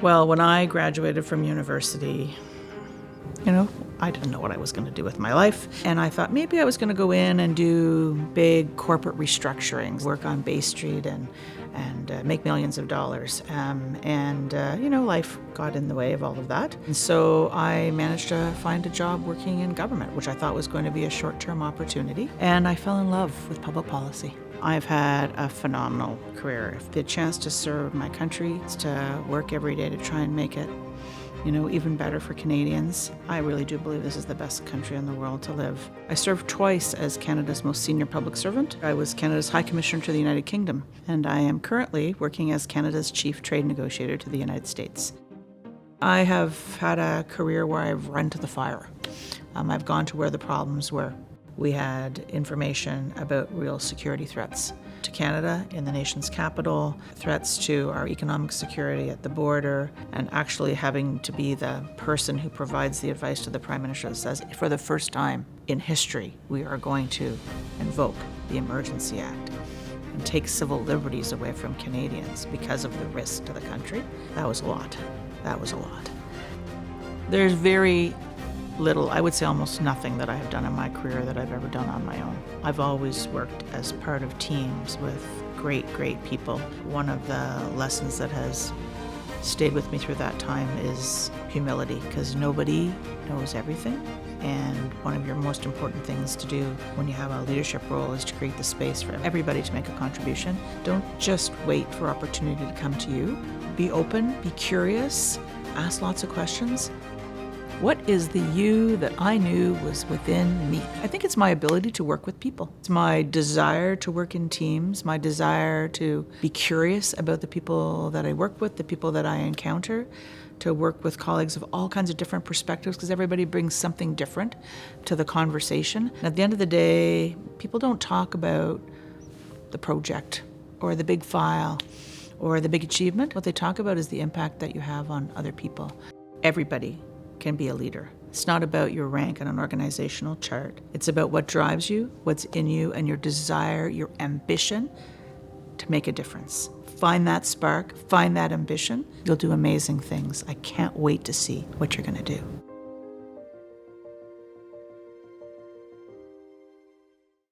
Well, when I graduated from university, I didn't know what I was going to do with my life. And I thought maybe I was going to go in and do big corporate restructurings, work on Bay Street and make millions of dollars. Life got in the way of all of that. And so I managed to find a job working in government, which I thought was going to be a short-term opportunity. And I fell in love with public policy. I've had a phenomenal career. The chance to serve my country, to work every day to try and make it even better for Canadians. I really do believe this is the best country in the world to live. I served twice as Canada's most senior public servant. I was Canada's High Commissioner to the United Kingdom, and I am currently working as Canada's Chief Trade Negotiator to the United States. I have had a career where I've run to the fire. I've gone to where the problems were. We had information about real security threats to Canada in the nation's capital, threats to our economic security at the border, and actually having to be the person who provides the advice to the Prime Minister that says, for the first time in history, we are going to invoke the Emergency Act and take civil liberties away from Canadians because of the risk to the country. That was a lot. That was a lot. There's very little, I would say almost nothing that I have done in my career that I've ever done on my own. I've always worked as part of teams with great, great people. One of the lessons that has stayed with me through that time is humility, because nobody knows everything. And one of your most important things to do when you have a leadership role is to create the space for everybody to make a contribution. Don't just wait for opportunity to come to you. Be open, be curious, ask lots of questions. What is the you that I knew was within me? I think it's my ability to work with people. It's my desire to work in teams, my desire to be curious about the people that I work with, the people that I encounter, to work with colleagues of all kinds of different perspectives, because everybody brings something different to the conversation. And at the end of the day, people don't talk about the project or the big file or the big achievement. What they talk about is the impact that you have on other people. Everybody can be a leader. It's not about your rank on an organizational chart. It's about what drives you, what's in you, and your desire, your ambition to make a difference. Find that spark, find that ambition. You'll do amazing things. I can't wait to see what you're going to do.